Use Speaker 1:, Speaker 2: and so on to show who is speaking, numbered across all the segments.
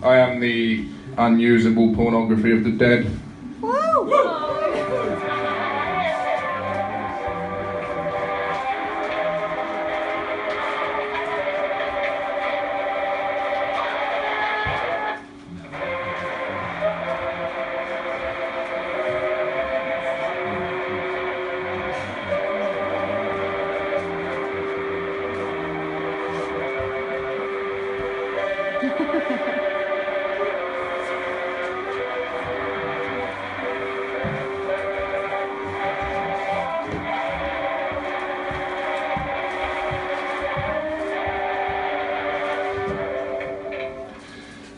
Speaker 1: I am the unusable pornography of the dead.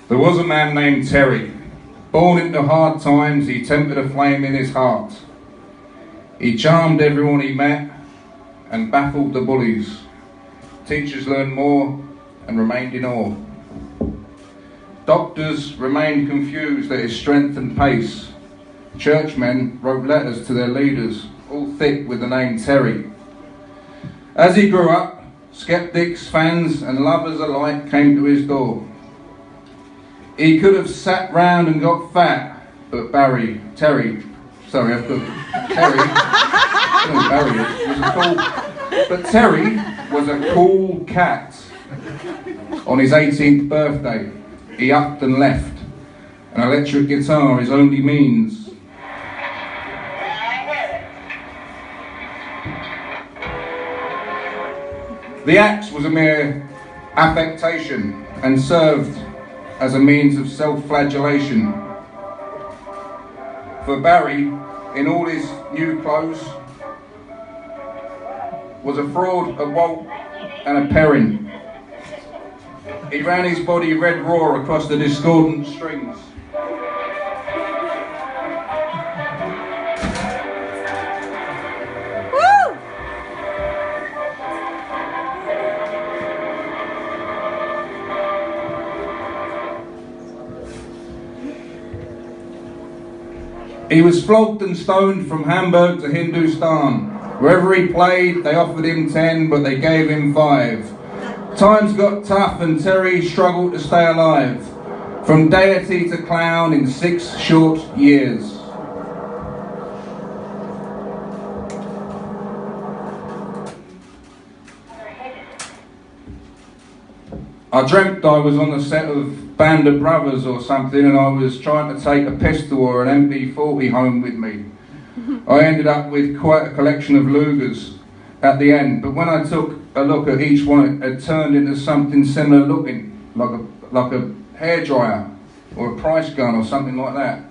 Speaker 1: There was a man named Terry. Born into hard times, he tempered a flame in his heart. He charmed everyone he met and baffled the bullies. Teachers learned more and remained in awe. Doctors remained confused at his strength and pace. Churchmen wrote letters to their leaders, all thick with the name Terry. As he grew up, skeptics, fans and lovers alike came to his door. He could have sat round and got fat, but Terry, I don't know Barry was a cool, but Terry was a cool cat. On his 18th birthday, he upped and left. An electric guitar his only means. The axe was a mere affectation and served as a means of self-flagellation. For Barry, in all his new clothes, was a fraud, a Walt and a Perrin. He ran his body red raw across the discordant strings. He was flogged and stoned from Hamburg to Hindustan. Wherever he played, they offered him 10, but they gave him 5. Times got tough and Terry struggled to stay alive. From deity to clown in 6 short years. I dreamt I was on the set of Band of Brothers or something, and I was trying to take a pistol or an MP40 home with me. I ended up with quite a collection of Lugers at the end, but when I took a look at each one, it had turned into something similar looking, like a hairdryer or a price gun or something like that.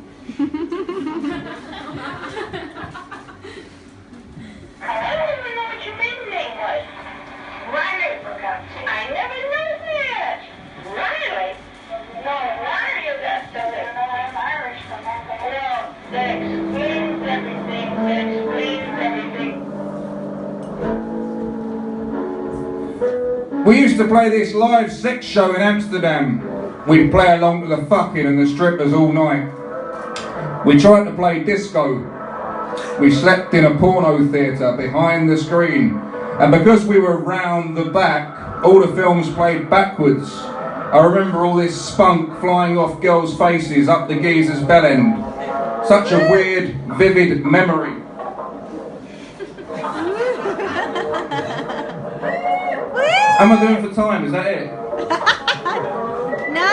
Speaker 2: I never knew that. Riley? No, Riley is that silly. No, I'm Irish. Well, that explains everything. That explains everything.
Speaker 1: We used to play this live sex show in Amsterdam. We'd play along to the fucking and the strippers all night. We tried to play disco. We slept in a porno theatre behind the screen. And because we were round the back, all the films played backwards. I remember all this spunk flying off girls' faces up the geezer's bell end. Such a weird, vivid memory. How am I doing for time? Is that it?
Speaker 3: No!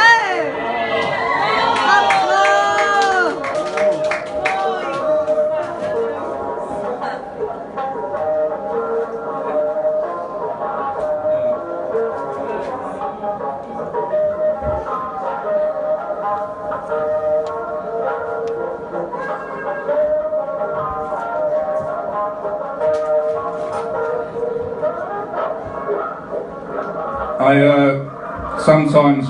Speaker 1: I sometimes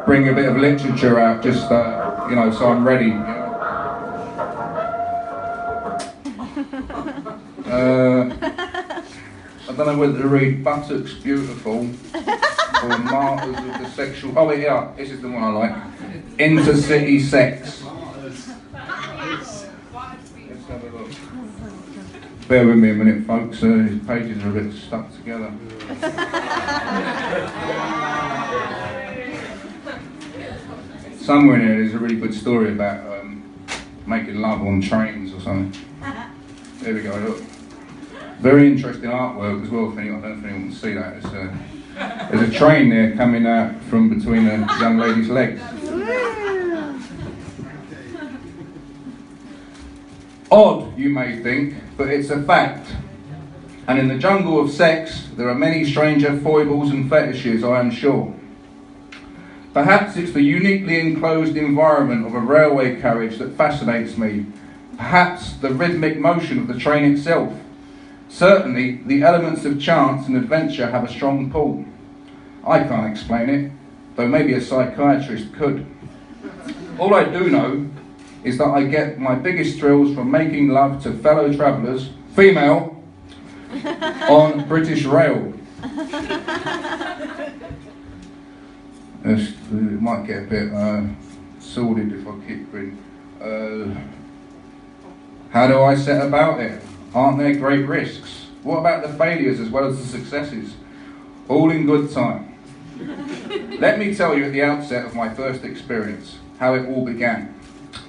Speaker 1: bring a bit of literature out, just you know, so I'm ready. I don't know whether to read Buttocks Beautiful or Martyrs of the Sexual. Oh yeah, this is the one I like. Intercity Sex. Let's have a look. Bear with me a minute, folks. His pages are a bit stuck together. somewhere in there's a really good story about making love on trains or something. There we go, look. Very interesting artwork as well, I don't know if anyone can see that. There's a train there coming out from between a young lady's legs. Odd, you may think, but it's a fact. And in the jungle of sex, there are many stranger foibles and fetishes, I am sure. Perhaps it's the uniquely enclosed environment of a railway carriage that fascinates me. Perhaps the rhythmic motion of the train itself. Certainly, the elements of chance and adventure have a strong pull. I can't explain it, though maybe a psychiatrist could. All I do know is that I get my biggest thrills from making love to fellow travellers, female, on British Rail. It might get a bit sordid if I keep going. How do I set about it? Aren't there great risks? What about the failures as well as the successes? All in good time. Let me tell you at the outset of my first experience how it all began.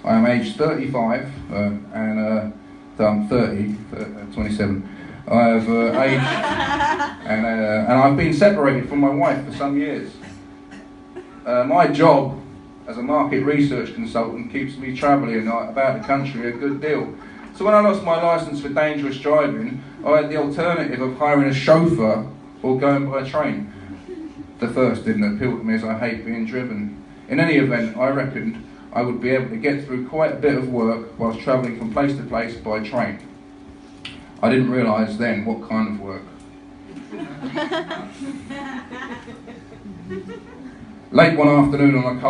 Speaker 1: I am aged 35 and so I'm 30, 27. I have aged and I've been separated from my wife for some years. My job as a market research consultant keeps me travelling about the country a good deal. So when I lost my licence for dangerous driving, I had the alternative of hiring a chauffeur or going by train. The first didn't appeal to me as I hate being driven. In any event, I reckoned I would be able to get through quite a bit of work whilst travelling from place to place by train. I didn't realise then what kind of work. Late one afternoon on a cold